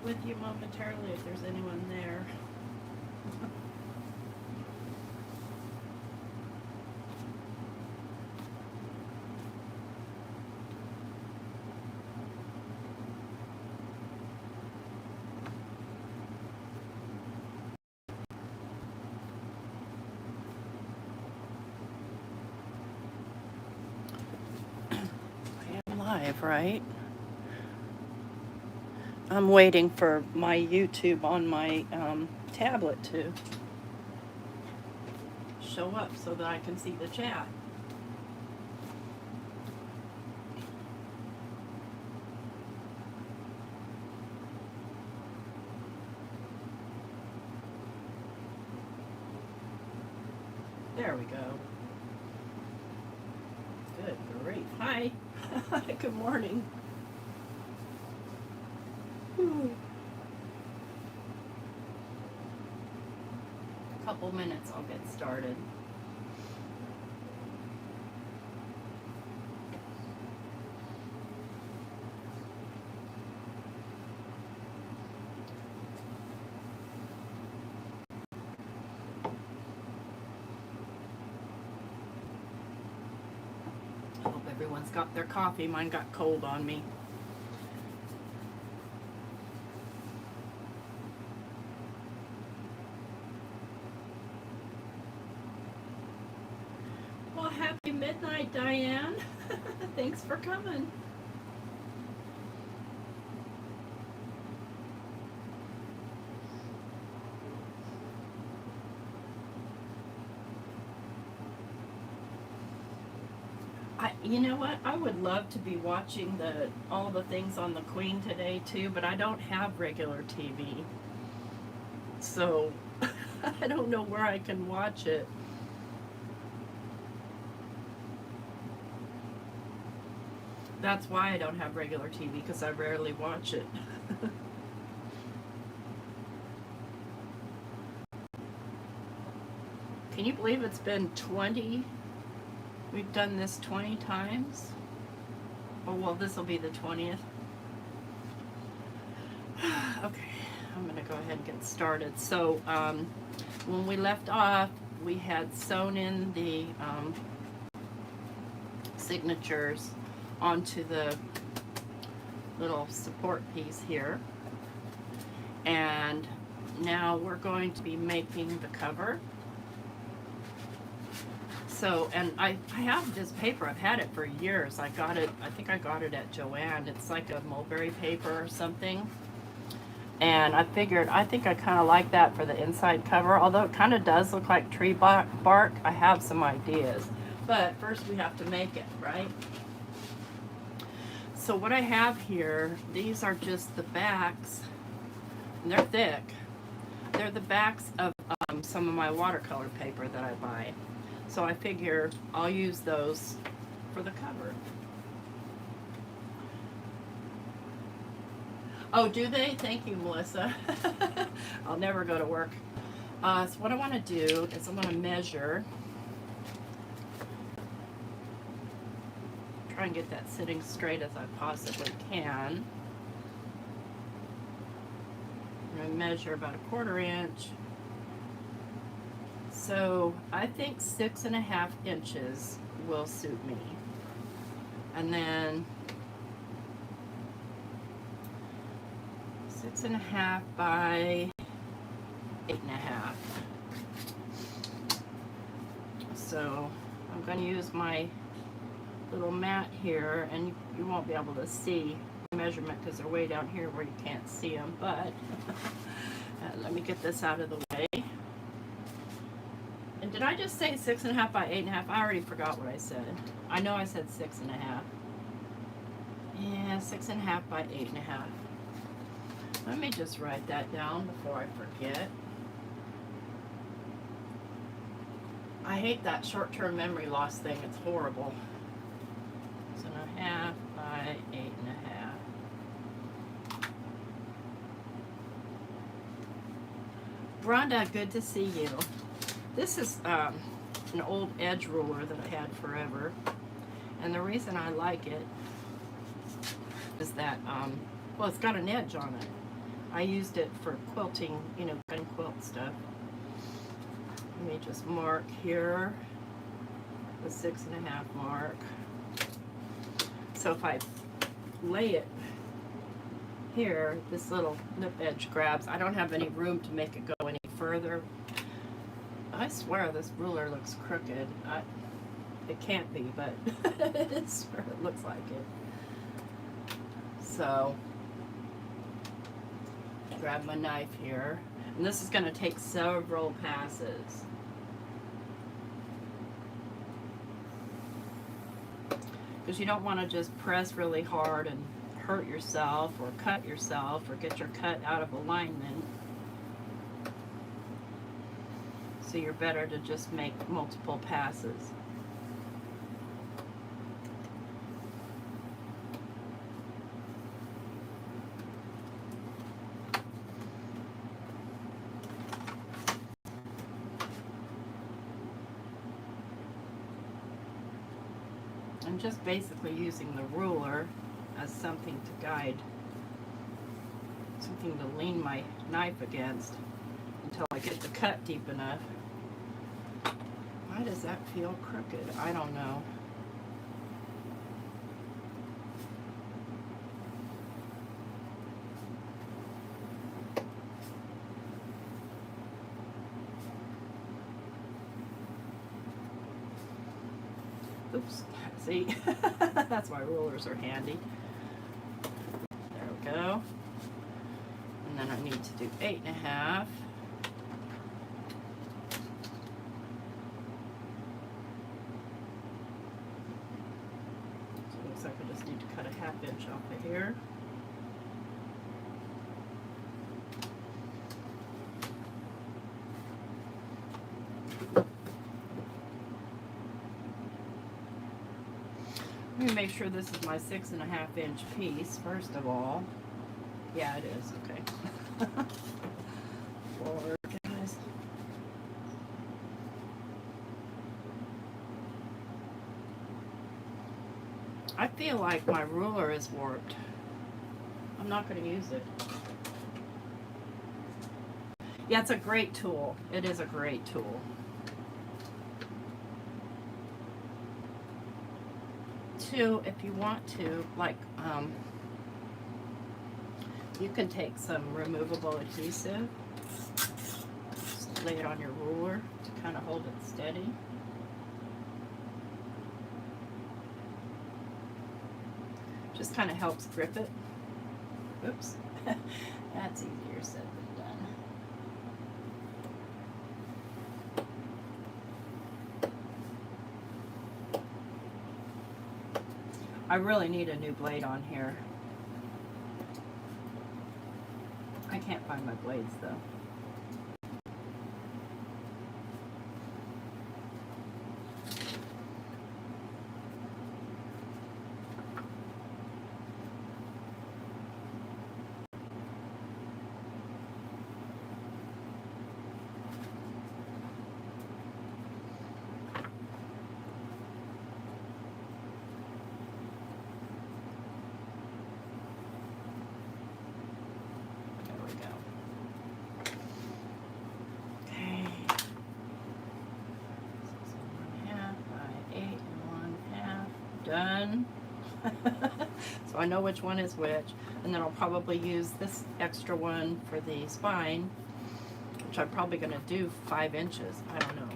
with you momentarily if there's anyone there. I am live, right? I'm waiting for my YouTube on my tablet to show up so that I can see the chat. There we go. Good grief. Hi. Good morning. A couple minutes, I'll get started. I hope everyone's got their coffee. Mine got cold on me. Well, happy midnight, Diane. Thanks for coming. You know what? I would love to be watching all the things on the Queen today too, but I don't have regular TV. So I don't know where I can watch it. That's why I don't have regular TV, because I rarely watch it. Can you believe it's been 20? We've done this 20 times. Oh, well, this will be the 20th. Okay, I'm going to go ahead and get started. So, when we left off, we had sewn in the signatures onto the little support piece here. And now we're going to be making the cover. So, and I have this paper. I've had it for years. I think I got it at Joann. It's like a mulberry paper or something. And I figured, I think I kind of like that for the inside cover. Although it kind of does look like tree bark, I have some ideas. But first we have to make it, right? So what I have here, these are just the backs. And they're thick. They're the backs of some of my watercolor paper that I buy. So I figure I'll use those for the cover. Oh, do they? Thank you, Melissa. I'll never go to work. So what I want to do is I'm going to measure. Try and get that sitting straight as I possibly can. I'm going to measure about 1/4 inch. So I think 6.5 inches will suit me. And then 6.5 by 8.5. So I'm going to use my little mat here, and you won't be able to see the measurement because they're way down here where you can't see them, but let me get this out of the way. And did I just say 6.5 by 8.5? I already forgot what I said. I know I said 6.5. Yeah, 6.5 by 8.5. Let me just write that down before I forget. I hate that short-term memory loss thing. It's horrible. 6.5 by 8.5. Rhonda, good to see you. This is an old edge ruler that I had forever. And the reason I like it is that, well, it's got an edge on it. I used it for quilting, you know, cutting quilt stuff. Let me just mark here the 6.5 mark. So if I lay it here, this little nip edge grabs. I don't have any room to make it go any further. I swear this ruler looks crooked. It can't be, but it's where it looks like it. So, grab my knife here. And this is going to take several passes. Because you don't want to just press really hard and hurt yourself or cut yourself or get your cut out of alignment. So you're better to just make multiple passes. I'm just basically using the ruler as something to guide, something to lean my knife against until I get the cut deep enough. Why does that feel crooked? I don't know. Oops, see, that's why rulers are handy. There we go. And then I need to do 8.5. So it looks like I just need to cut a 1/2 inch off of here. Let me make sure this is my 6.5 inch piece, first of all. Yeah, it is, okay. Lord, guys. I feel like my ruler is warped. I'm not going to use it. Yeah, it's a great tool. It is a great tool. Too, if you want to, like, you can take some removable adhesive, just lay it on your ruler to kind of hold it steady. Just kind of helps grip it. Oops, that's easier said than done. I really need a new blade on here. I can't find my blades though. Done. So I know which one is which, and then I'll probably use this extra one for the spine, which I'm probably going to do 5 inches. I don't know.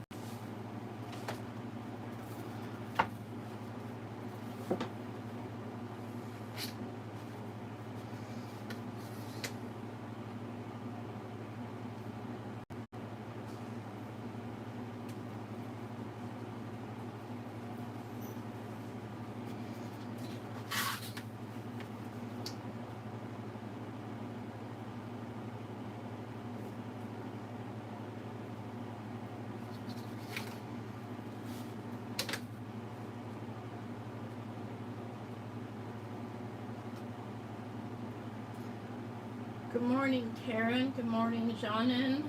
Good morning, Karen. Good morning, Janin.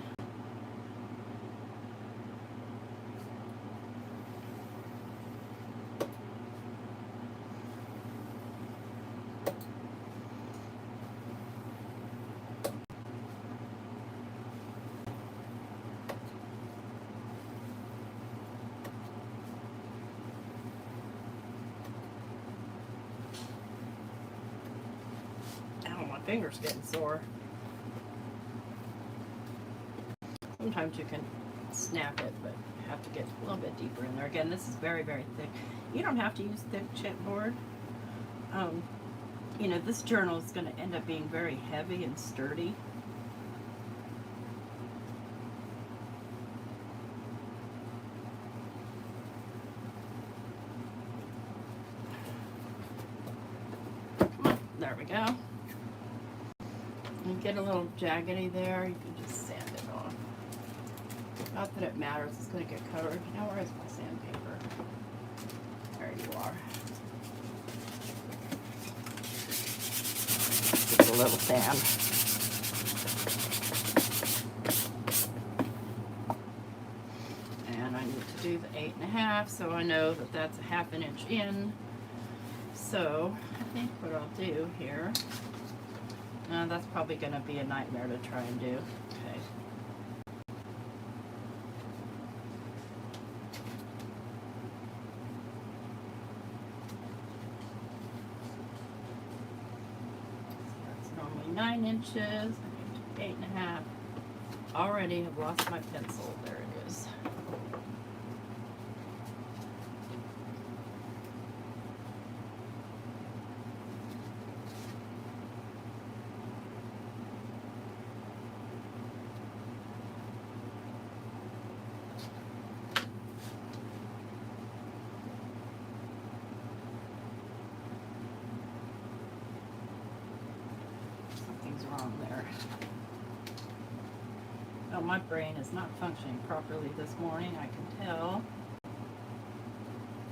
finger's getting sore. Sometimes you can snap it, but you have to get a little bit deeper in there. Again, this is very, very thick. You don't have to use thick chipboard. You know, this journal is going to end up being very heavy and sturdy. There we go. You get a little jaggedy there, you can just sand it off. Not that it matters, it's going to get covered. Now, where is my sandpaper? There you are. Just a little sand. And I need to do the 8.5, so I know that that's a 1/2 inch in. So I think what I'll do here, that's probably going to be a nightmare to try and do. Okay. So that's normally 9 inches. I need to do 8.5. Already have lost my pencil. There it is. Wrong there. Oh, my brain is not functioning properly this morning, I can tell.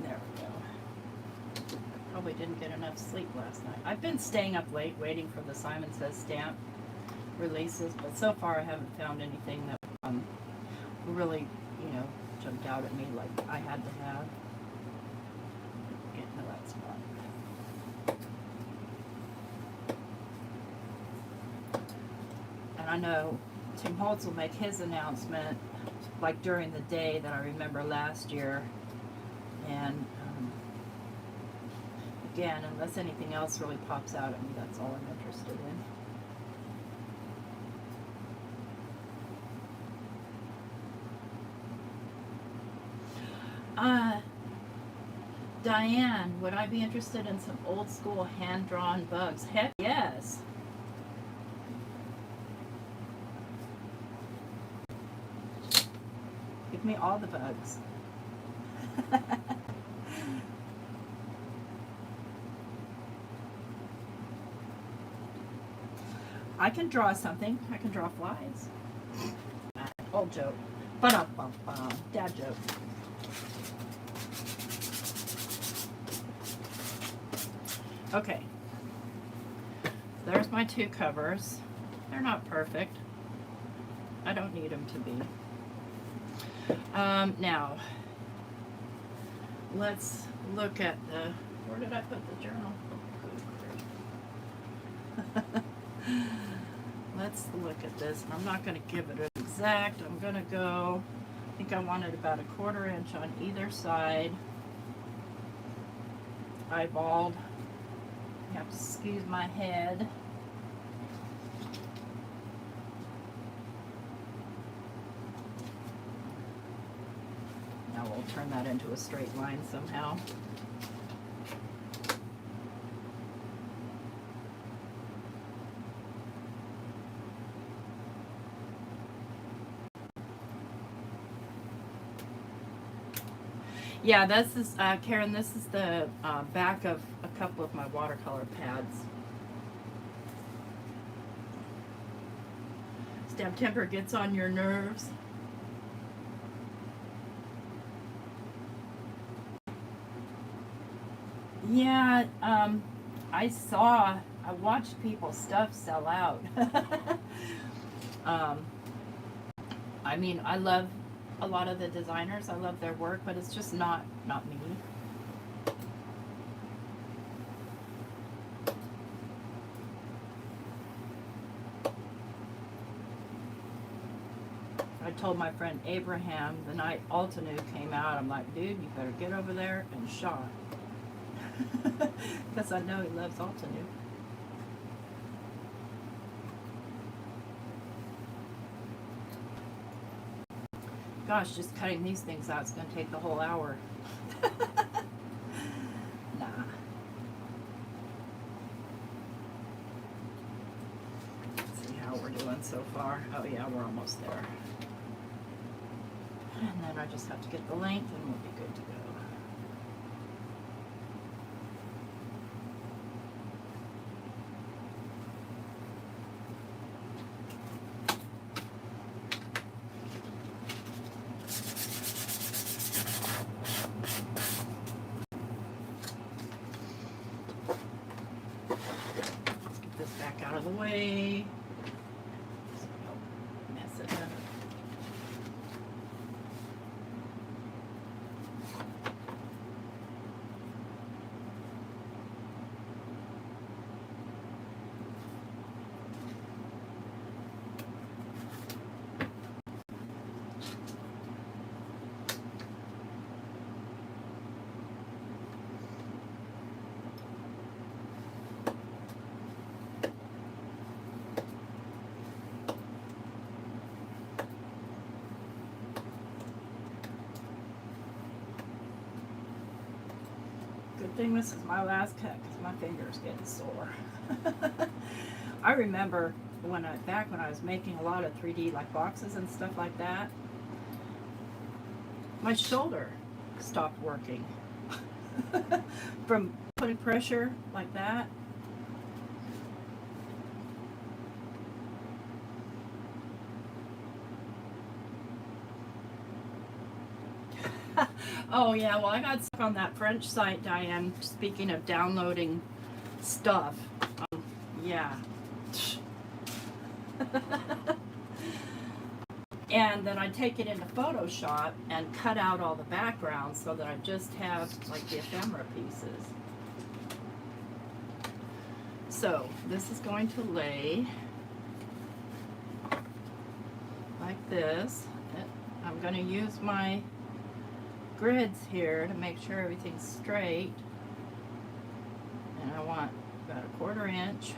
There we go. Probably didn't get enough sleep last night. I've been staying up late waiting for the Simon Says stamp releases, but so far I haven't found anything that really, you know, jumped out at me like I had to have. Get into that spot. I know Tim Holtz will make his announcement like during the day that I remember last year, and again, unless anything else really pops out at me, that's all I'm interested in. Diane, would I be interested in some old school hand-drawn bugs? Heck yes. Give me all the bugs. I can draw something. I can draw flies. Old joke. Ba-dum-bum-bum. Dad joke. Okay. There's my 2 covers. They're not perfect. I don't need them to be. Now, let's look at the, where did I put the journal? Let's look at this. And I'm not going to give it an exact. I'm going to go, I think I wanted about 1/4 inch on either side. Eyeballed. You have to excuse my head. We'll turn that into a straight line somehow. Yeah, this is, Karen, this is the back of a couple of my watercolor pads. Stamp temper gets on your nerves. Yeah, I watched people's stuff sell out. I mean, I love a lot of the designers. I love their work, but it's just not me. I told my friend Abraham the night Altenew came out, I'm like, dude, you better get over there and shop. Because I know he loves Altenew. Gosh, just cutting these things out is going to take the whole hour. Nah. Let's see how we're doing so far. Oh yeah, we're almost there. And then I just have to get the length and we'll be good to go. Let's get this back out of the way. So we don't mess it up. Good thing this is my last cut because my finger's getting sore. I remember back when I was making a lot of 3D like boxes and stuff like that, my shoulder stopped working from putting pressure like that. Oh yeah, well I got stuck on that French site, Diane, speaking of downloading stuff. Yeah. And then I take it into Photoshop and cut out all the backgrounds so that I just have like the ephemera pieces. So this is going to lay like this. I'm going to use my grids here to make sure everything's straight, and I want about a 1/4 inch.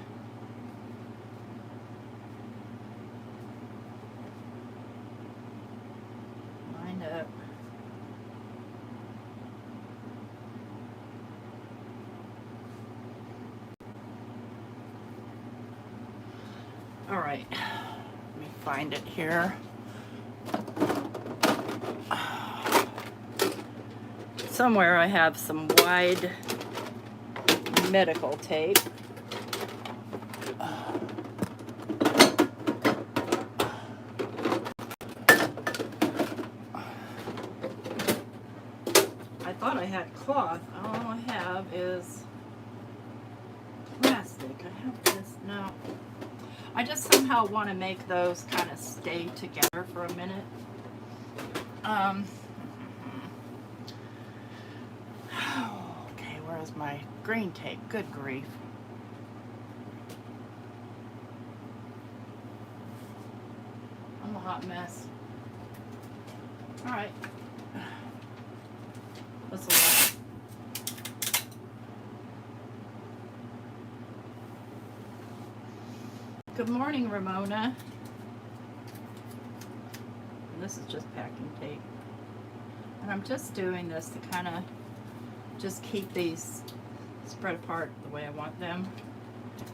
Lined up. All right, let me find it here. Somewhere I have some wide medical tape. I thought I had cloth. All I have is plastic. I have this now. I just somehow want to make those kind of stay together for a minute. Okay, where's my green tape? Good grief. I'm a hot mess. All right. This will work. Good morning, Ramona. And this is just packing tape. And I'm just doing this to kind of just keep these spread apart the way I want them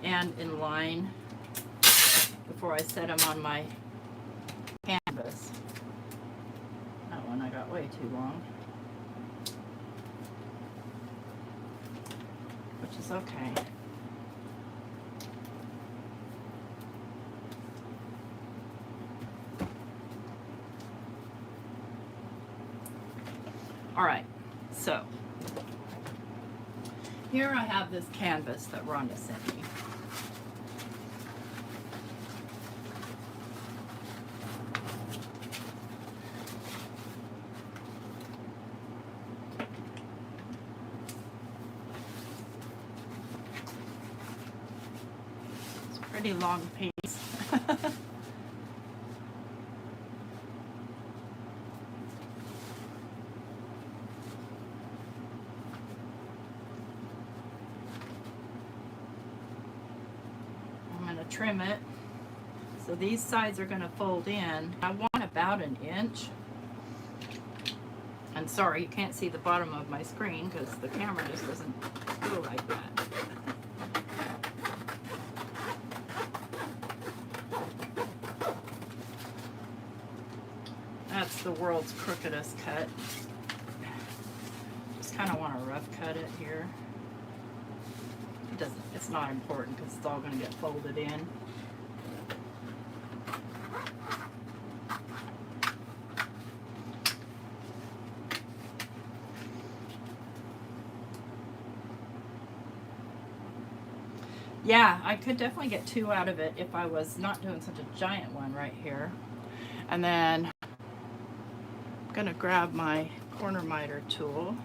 and in line before I set them on my canvas. That one I got way too long, which is okay. All right, so here I have this canvas that Rhonda sent me. It's a pretty long piece. Trim it. So these sides are going to fold in. I want about 1 inch And sorry, you can't see the bottom of my screen because the camera just doesn't go like that. That's the world's crookedest cut. Just kind of want to rough cut it here. It doesn't, it's not important because it's all going to get folded in. Yeah, I could definitely get 2 out of it if I was not doing such a giant one right here. And then I'm going to grab my corner miter tool.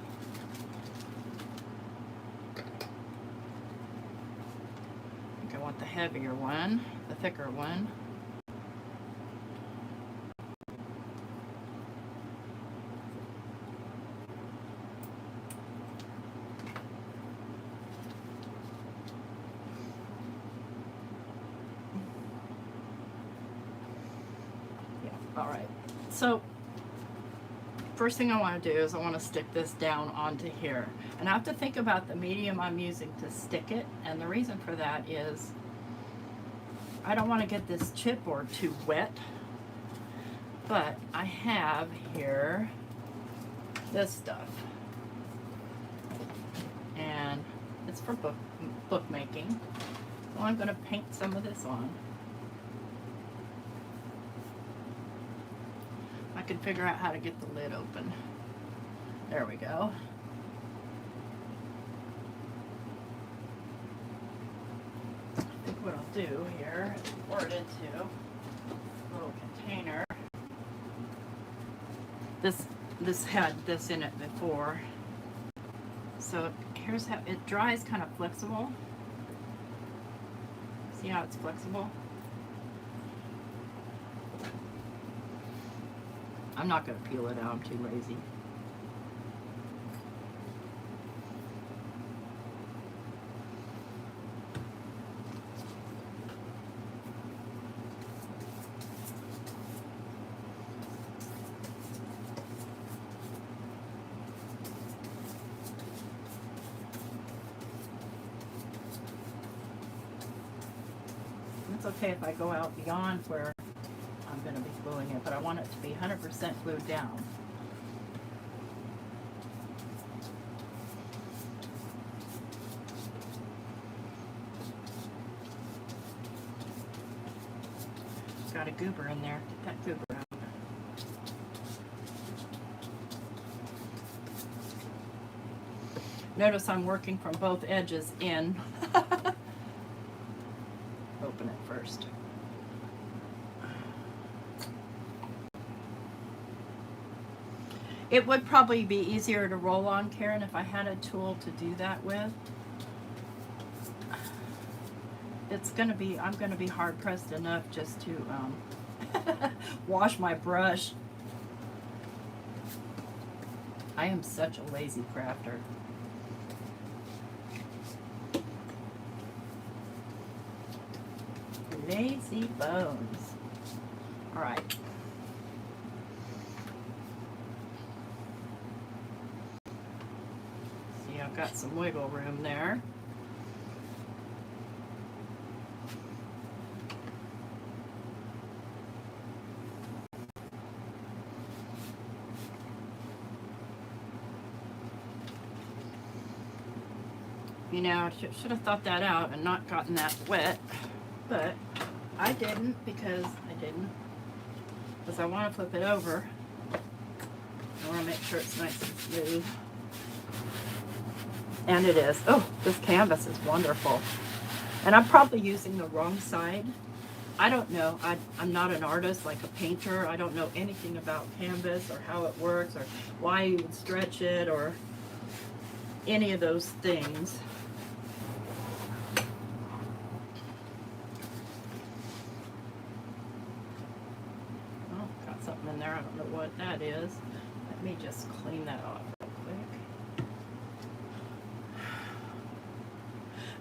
I think I want the heavier one, the thicker one. All right, so first thing I want to do is I want to stick this down onto here. And I have to think about the medium I'm using to stick it. And the reason for that is I don't want to get this chipboard too wet. But I have here this stuff. And it's for bookmaking. So I'm going to paint some of this on. I can figure out how to get the lid open. There we go. I think what I'll do here is pour it into a little container. This had this in it before. So here's how it dries, kind of flexible. See how it's flexible? I'm not going to peel it out, I'm too lazy. It's okay if I go out beyond where I'm going to be gluing it, but I want it to be 100% glued down. Got a goober in there. Get that goober out. Notice I'm working from both edges in. Open it first. It would probably be easier to roll on, Karen, if I had a tool to do that with. It's gonna be, I'm gonna be hard pressed enough just to wash my brush. I am such a lazy crafter. Lazy bones. All right. See, I've got some wiggle room there. You know, I should have thought that out and not gotten that wet, but I didn't because I want to flip it over. I want to make sure it's nice and smooth. And it is. Oh, this canvas is wonderful. And I'm probably using the wrong side. I don't know. I'm not an artist like a painter. I don't know anything about canvas or how it works or why you would stretch it or any of those things. Something in there, I don't know what that is. Let me just clean that off real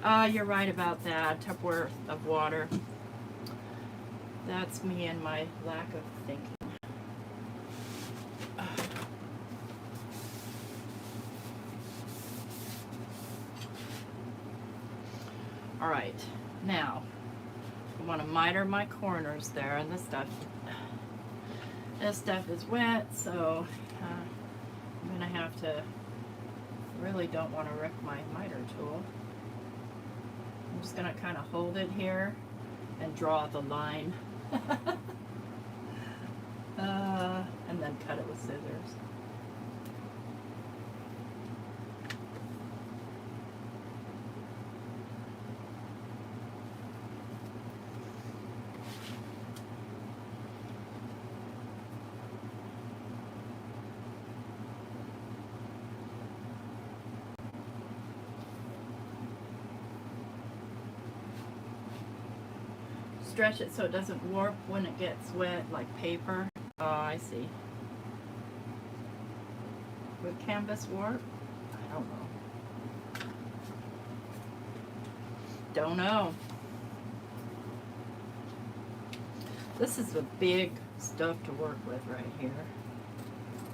quick. You're right about that. Tupperware of water. That's me and my lack of thinking. Now, I want to miter my corners there, and this stuff is wet, so I'm gonna have to, really don't want to wreck my miter tool. I'm just gonna kind of hold it here and draw the line. And then cut it with scissors. Stretch it so it doesn't warp when it gets wet like paper. Oh, I see. Would canvas warp? I don't know. Don't know. This is the big stuff to work with right here.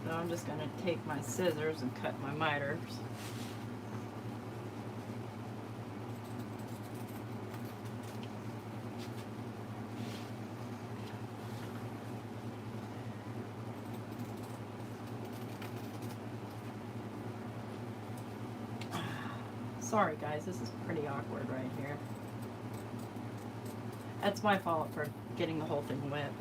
So I'm just going to take my scissors and cut my miters. Sorry guys, this is pretty awkward right here. That's my fault for getting the whole thing wet.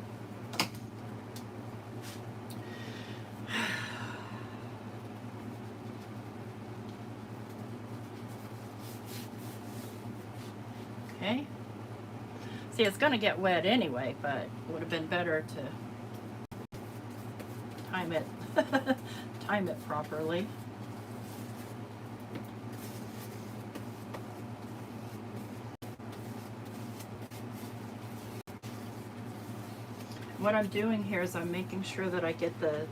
Okay. See, it's going to get wet anyway, but it would have been better to time it, time it properly. What I'm doing here is I'm making sure that I get the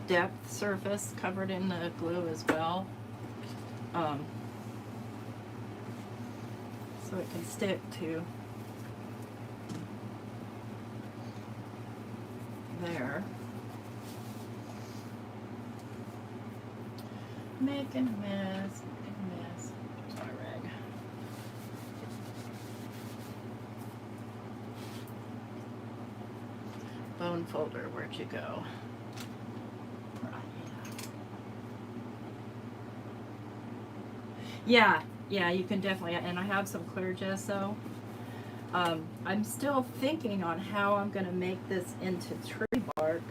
depth surface covered in the glue as well, so it can stick to there. Making a mess, making a mess. There's my rag. Bone folder, where'd you go? Yeah, you can definitely, and I have some clear gesso. I'm still thinking on how I'm going to make this into tree bark.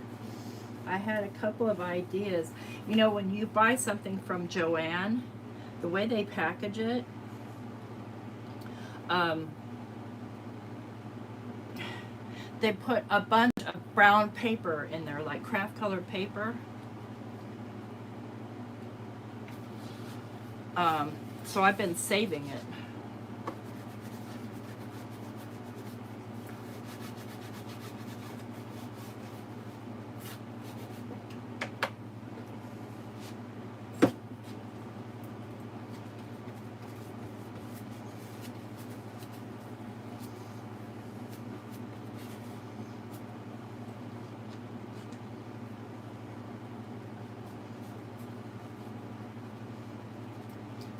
I had a couple of ideas. You know, when you buy something from Joann, the way they package it, they put a bunch of brown paper in there, like craft colored paper. So I've been saving it.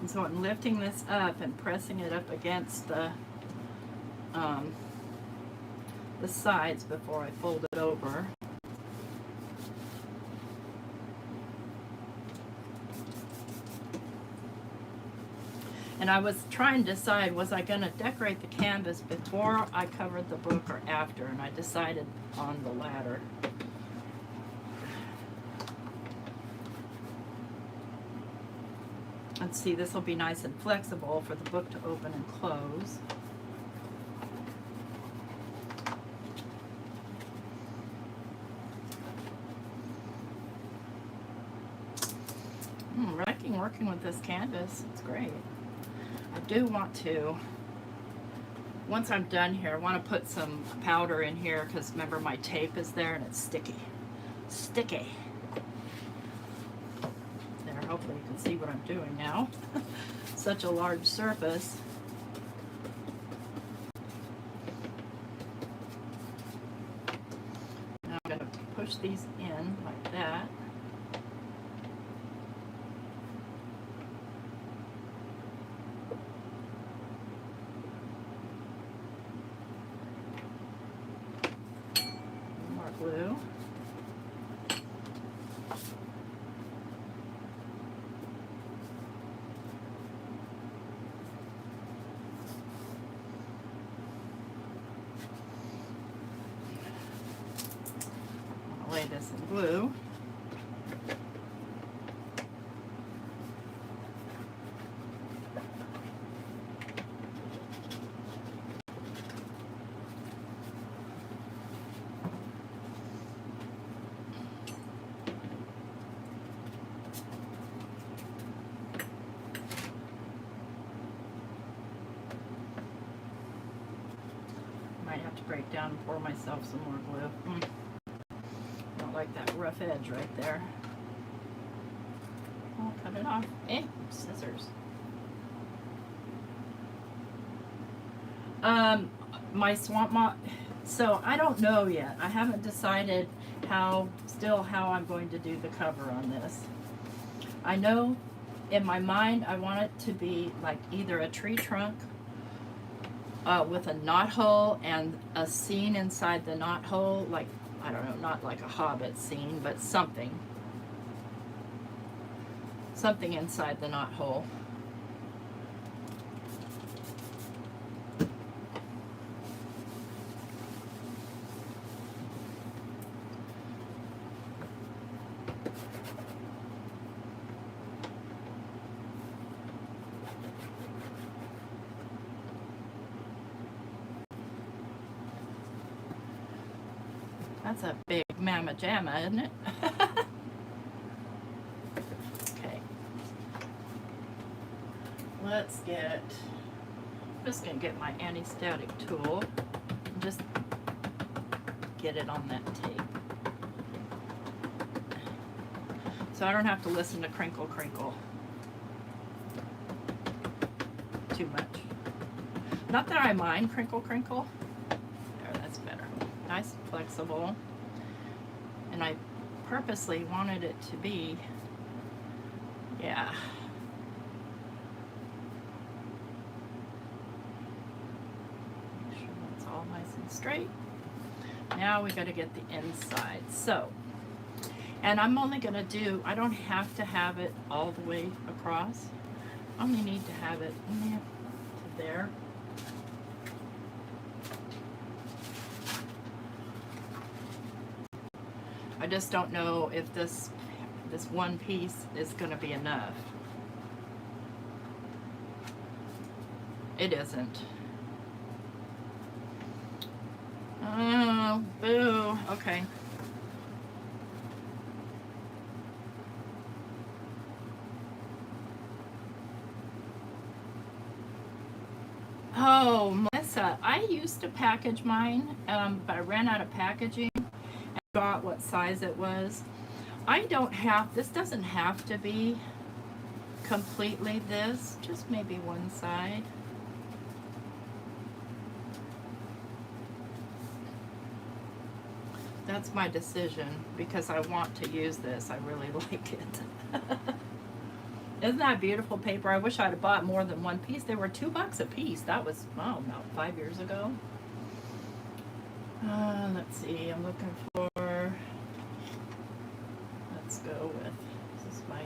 And so I'm lifting this up and pressing it up against the sides before I fold it over. And I was trying to decide, was I going to decorate the canvas before I covered the book or after, and I decided on the latter. Let's see, this will be nice and flexible for the book to open and close. Working with this canvas, it's great. I do want to, once I'm done here, I want to put some powder in here because remember my tape is there and it's sticky. Sticky. There, hopefully you can see what I'm doing now. Such a large surface. Now I'm going to push these in like that. glue. I'll lay this in glue. Might have to break down and pour myself some more glue. I don't like that rough edge right there. I'll cut it off. Scissors. My swamp moss. So I don't know yet. I haven't decided how I'm going to do the cover on this. I know in my mind I want it to be like either a tree trunk with a knot hole and a scene inside the knot hole, like, I don't know, not like a Hobbit scene, but something inside the knot hole. That's a big mamma jamma, isn't it? Okay. I'm just gonna get my anti-static tool and just get it on that tape. So I don't have to listen to crinkle crinkle too much. Not that I mind crinkle crinkle. There, that's better. Nice and flexible. And I purposely wanted it to be, yeah. Make sure that's all nice and straight. Now we got to get the inside. So, and I'm only going to do, I don't have to have it all the way across. I only need to have it to there. I just don't know if this one piece is going to be enough. It isn't. Oh, boo. Okay. Oh, Melissa, I used to package mine, but I ran out of packaging and got what size it was. This doesn't have to be completely this, just maybe one side. That's my decision because I want to use this. I really like it. Isn't that beautiful paper? I wish I'd have bought more than one piece. They were $2 a piece. That was, oh, about 5 years ago. Let's see. I'm looking for, let's go with, this is my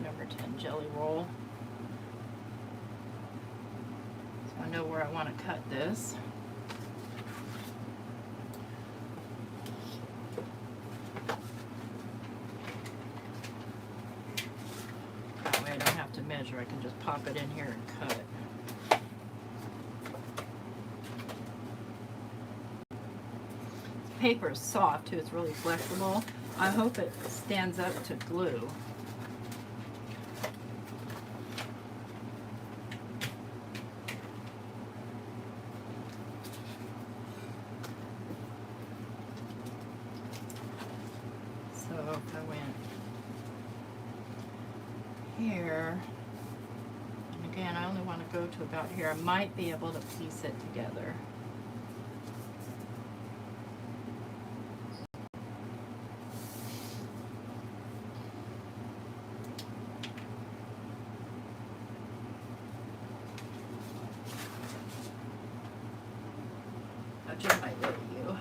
number 10 jelly roll. So I know where I want to cut this. Measure, I can just pop it in here and cut. This paper is soft too, it's really flexible. I hope it stands up to glue. So if I went here, again, I only want to go to about here. I might be able to piece it together. Now, Jim might let you.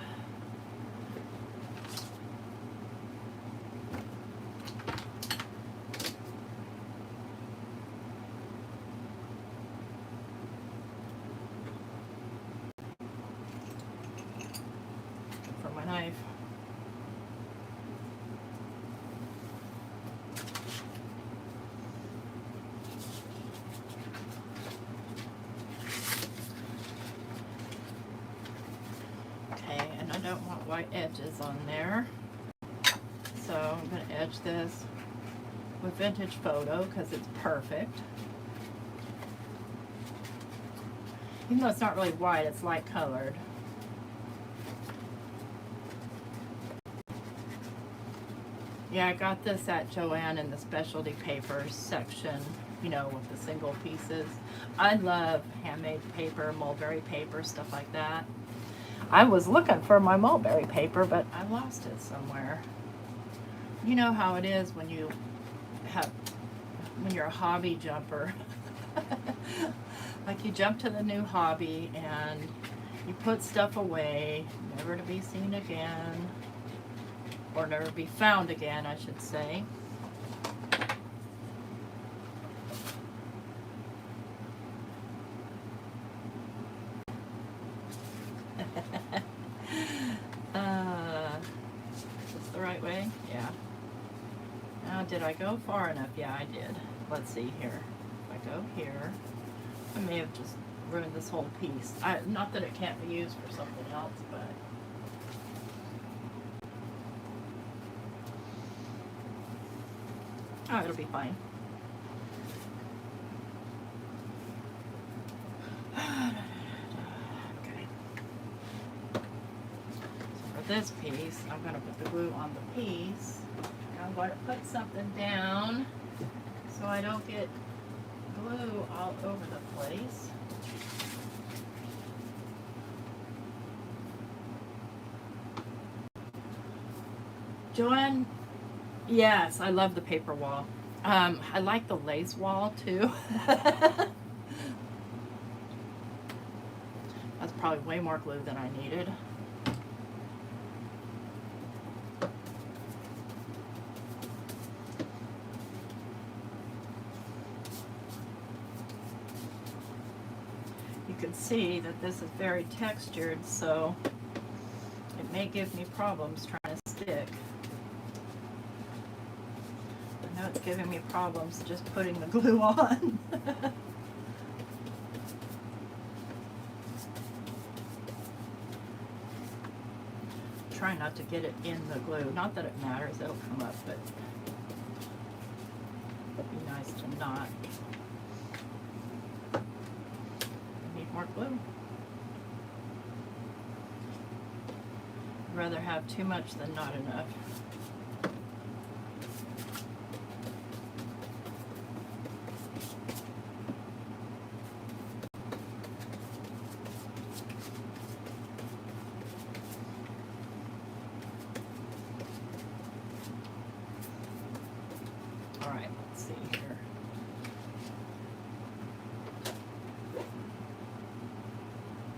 knife. Okay, and I don't want white edges on there. So I'm going to edge this with Vintage Photo because it's perfect. Even though it's not really white, it's light colored. Yeah, I got this at Joann in the specialty papers section, you know, with the single pieces. I love handmade paper, mulberry paper, stuff like that. I was looking for my mulberry paper, but I lost it somewhere. You know how it is when you're a hobby jumper. Like you jump to the new hobby and you put stuff away, never to be seen again, or never be found again, I should say. Is this the right way? Yeah. Now, did I go far enough? Yeah, I did. Let's see here. If I go here, I may have just ruined this whole piece. Not that it can't be used for something else, but... Oh, it'll be fine. Okay. So for this piece, I'm going to put the glue on the piece. I'm going to put something down so I don't get glue all over the place. Joann, yes, I love the paper wall. I like the lace wall too. That's probably way more glue than I needed. You can see that this is very textured, so it may give me problems trying to stick. I know it's giving me problems just putting the glue on. Try not to get it in the glue. Not that it matters, it'll come up, but it'd be nice to not. I need more glue. I'd rather have too much than not enough. All right, let's see here.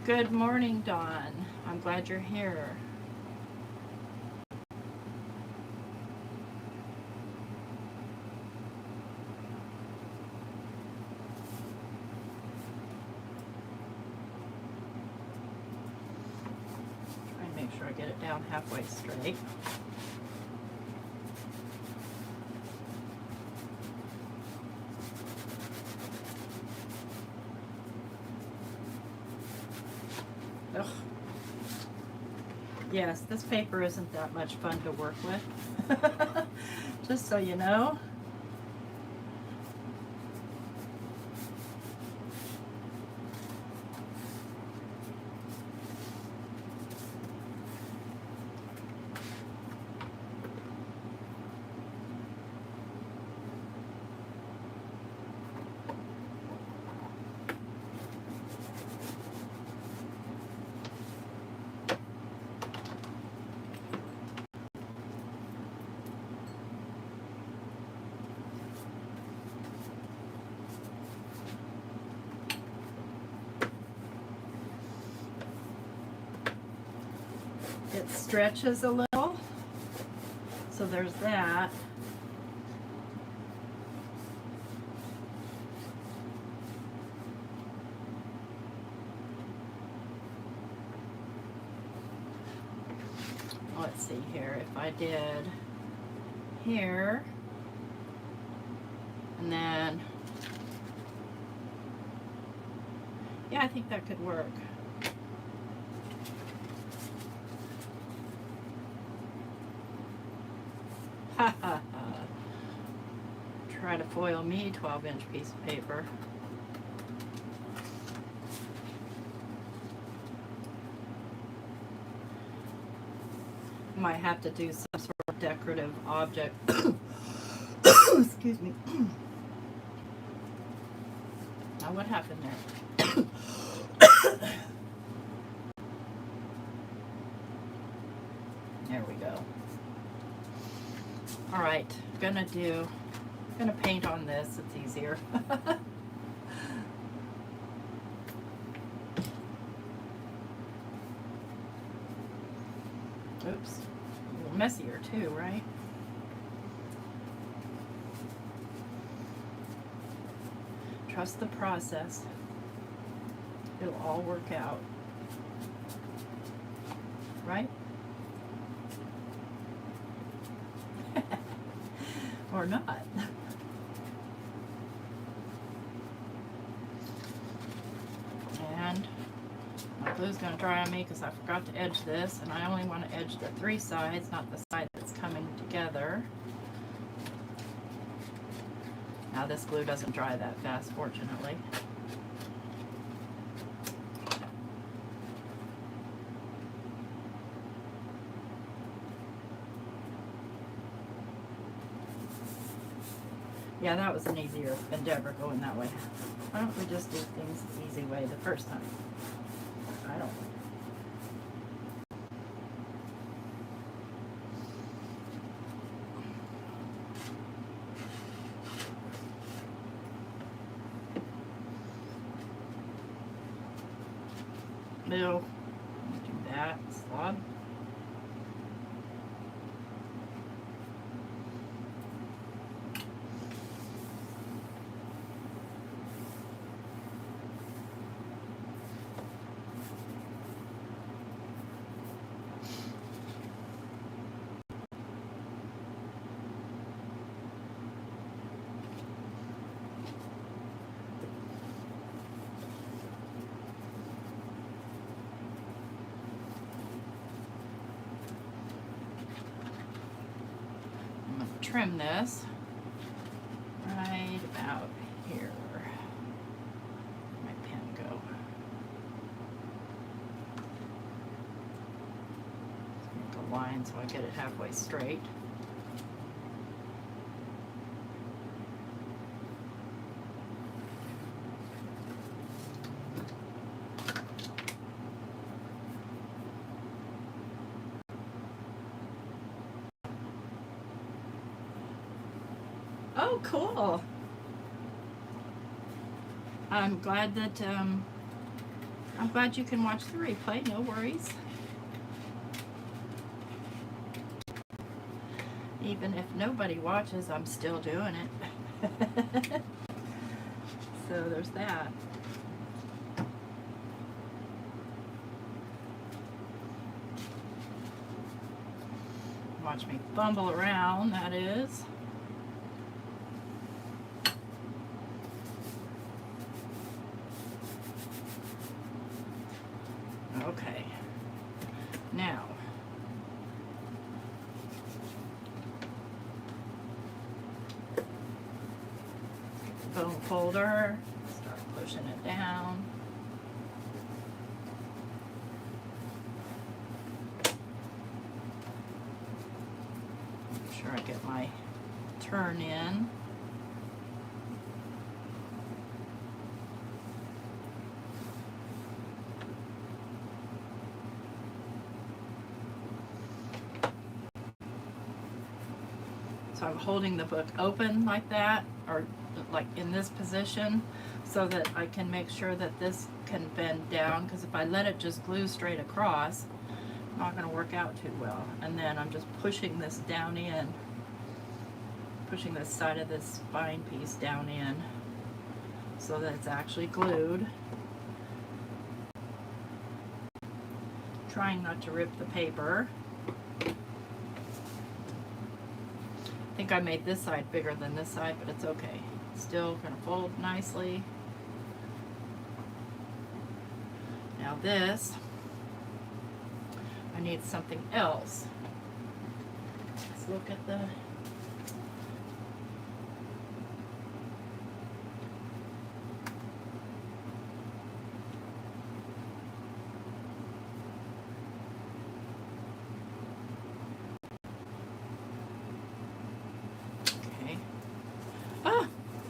Good morning, Dawn. I'm glad you're here. Try and make sure I get it down halfway straight. Ugh. Yes, this paper isn't that much fun to work with. Just so you know. It stretches a little, so there's that. let's see here, if I did here, and then, yeah, I think that could work. Ha ha ha. Try to foil me 12-inch piece of paper. Might have to do some sort of decorative object. Excuse me. Now what happened there? There we go. All right, gonna paint on this. It's easier. Oops, a little messier too, right? Trust the process. It'll all work out, right? Or not. And my glue's going to dry on me because I forgot to edge this, and I only want to edge the 3 sides, not the side that's coming together. Now this glue doesn't dry that fast, fortunately. Yeah, that was an easier endeavor going that way. Why don't we just do things the easy way the first time? I don't know. No, do that, slob. Trim this right about here. Where'd my pen go? Let's make a line so I get it halfway straight. Oh, cool. I'm glad that, I'm glad you can watch the replay, no worries. Even if nobody watches, I'm still doing it. So there's that. Watch me fumble around, that is. Okay, now bone folder, start pushing it down. Make sure I get my turn in. So I'm holding the book open like that, or like in this position, so that I can make sure that this can bend down, because if I let it just glue straight across, it's not going to work out too well. And then I'm just pushing this down in, pushing this side of this spine piece down in, so that it's actually glued. Trying not to rip the paper. I think I made this side bigger than this side, but it's okay. Still gonna fold nicely. Now this, I need something else. Let's look at the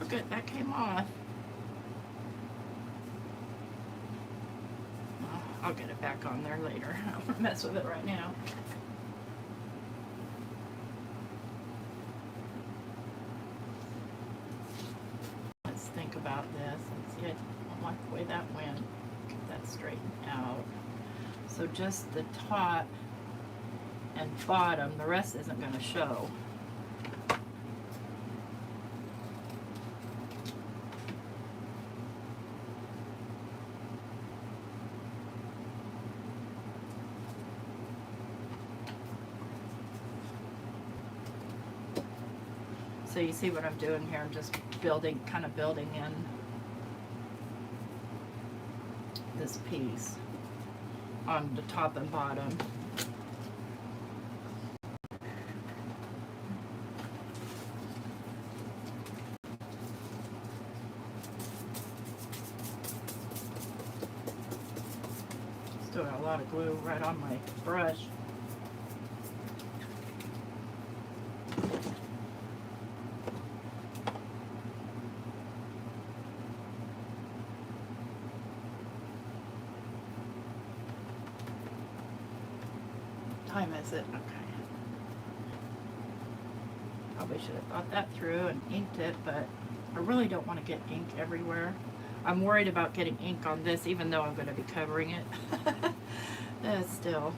good, that came off. Well, I'll get it back on there later. I don't want to mess with it right now. Let's think about this. Let's see, I don't like the way that went. Get that straightened out. So just the top and bottom, the rest isn't going to show. So you see what I'm doing here? I'm just building, kind of building in this piece on the top and bottom. Still got a lot of glue right on my brush. Time is it? Okay. Probably should have thought that through and inked it, but I really don't want to get ink everywhere. I'm worried about getting ink on this, even though I'm going to be covering it. Still.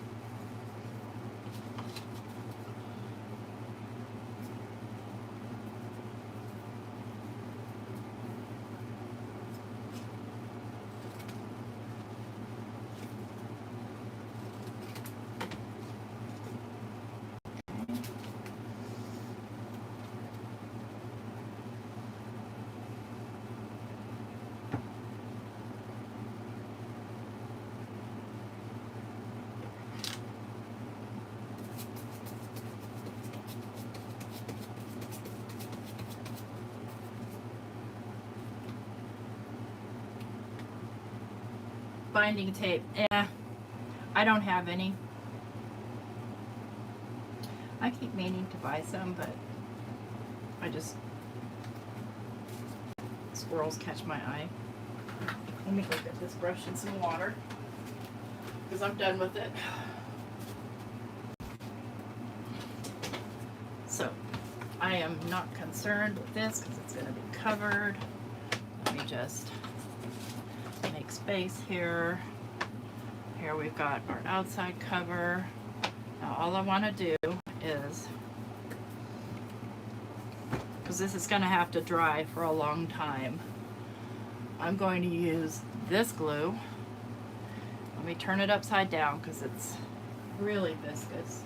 Binding tape, I don't have any. I keep meaning to buy some, but squirrels catch my eye. Let me go get this brush in some water, because I'm done with it. So, I am not concerned with this, because it's going to be covered. Let me just make space here. Here we've got our outside cover. Now all I want to do is, because this is going to have to dry for a long time, I'm going to use this glue. Let me turn it upside down because it's really viscous.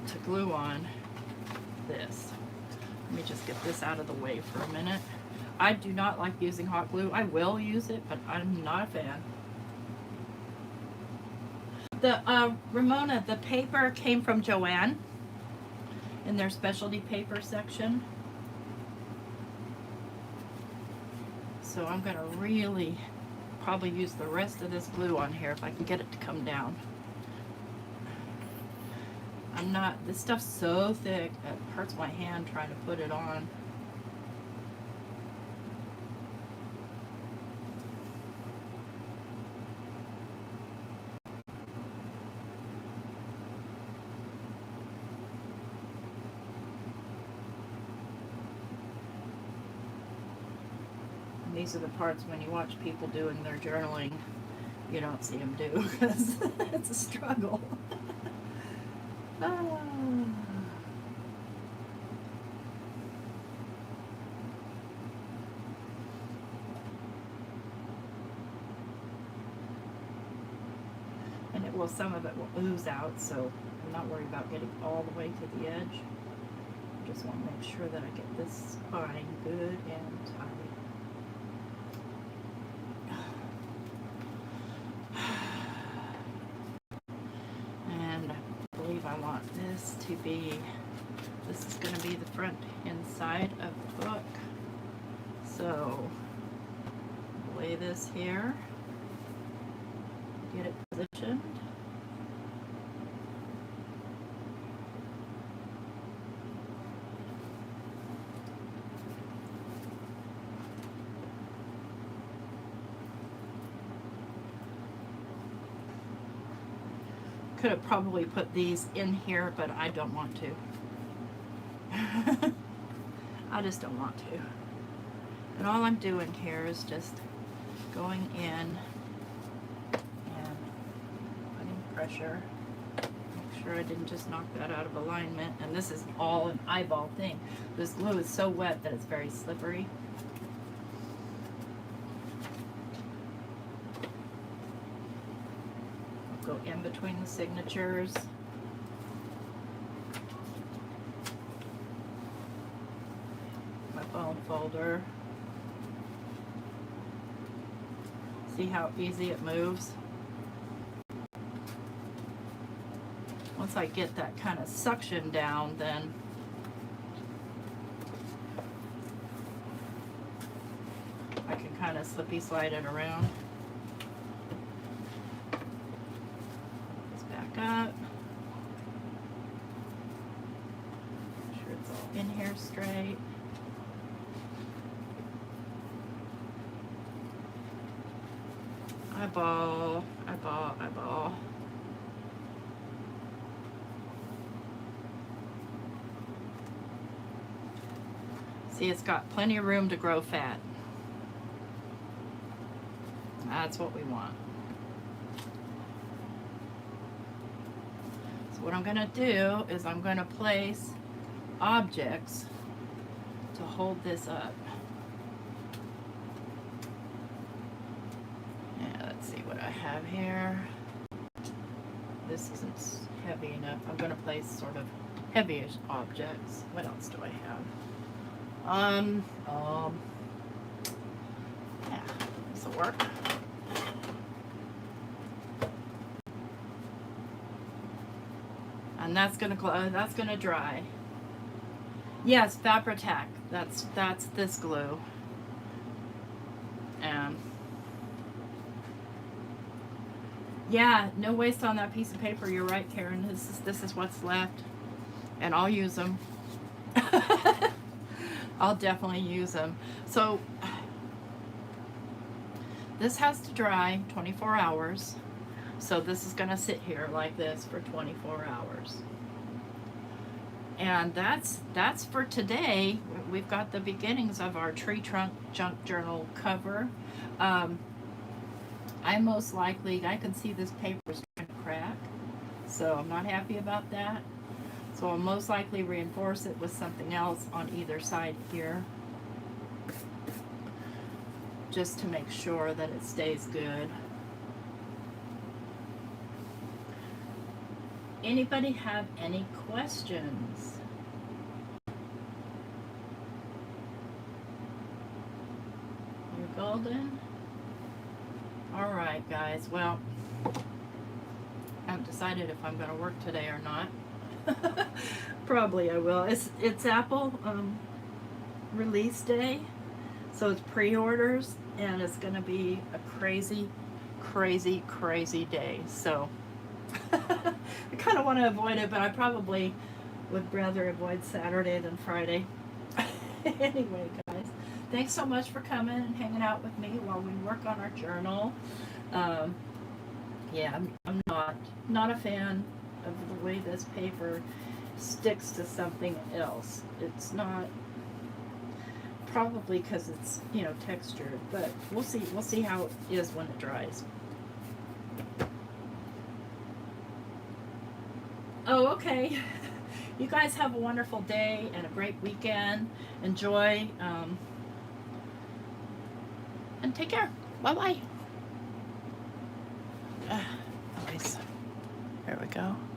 To glue on this. Let me just get this out of the way for a minute. I do not like using hot glue. I will use it, but I'm not a fan. The Ramona, the paper came from Joann in their specialty paper section. So I'm gonna really probably use the rest of this glue on here if I can get it to come down. This stuff's so thick, it hurts my hand trying to put it on. And these are the parts when you watch people doing their journaling, you don't see them do, because it's a struggle. well, some of it will ooze out, so I'm not worried about getting all the way to the edge. I just want to make sure that I get this spine good and tight. And I believe I want this to be, this is going to be the front inside of the book. So, lay this here, get it positioned. Could have probably put these in here, but I don't want to. I just don't want to. And all I'm doing here is just going in and putting pressure. Make sure I didn't just knock that out of alignment. And this is all an eyeball thing. This glue is so wet that it's very slippery. Go in between the signatures. My bone folder. See how easy it moves? Once I get that kind of suction down, then I can kind of slippy slide it around. Up. Make sure it's all in here straight. Eyeball, eyeball, eyeball. See, it's got plenty of room to grow fat. That's what we want. What I'm going to do is I'm going to place objects to hold this up. Yeah, let's see what I have here. This isn't heavy enough. I'm going to place sort of heavyish objects. What else do I have? Yeah, this will work. And that's gonna dry. Yes, Fabri-Tac. That's this glue. And yeah, no waste on that piece of paper. You're right, Karen. This is what's left, and I'll use them. I'll definitely use them. So this has to dry 24 hours. So this is going to sit here like this for 24 hours. And that's for today. We've got the beginnings of our tree trunk junk journal cover. I most likely, I can see this paper is trying to crack. So I'm not happy about that. So I'll most likely reinforce it with something else on either side here, just to make sure that it stays good. Anybody have any questions? You're golden? All right, guys. Well, I haven't decided if I'm going to work today or not. Probably I will. It's Apple release day, so it's pre-orders, and it's going to be a crazy, crazy, crazy day. So I kind of want to avoid it, but I probably would rather avoid Saturday than Friday. Anyway, guys, thanks so much for coming and hanging out with me while we work on our journal. Yeah, I'm not a fan of the way this paper sticks to something else. It's not, probably because it's, you know, textured, but we'll see how it is when it dries. Oh, okay. You guys have a wonderful day and a great weekend. Enjoy, and take care. Bye-bye. Nice. go.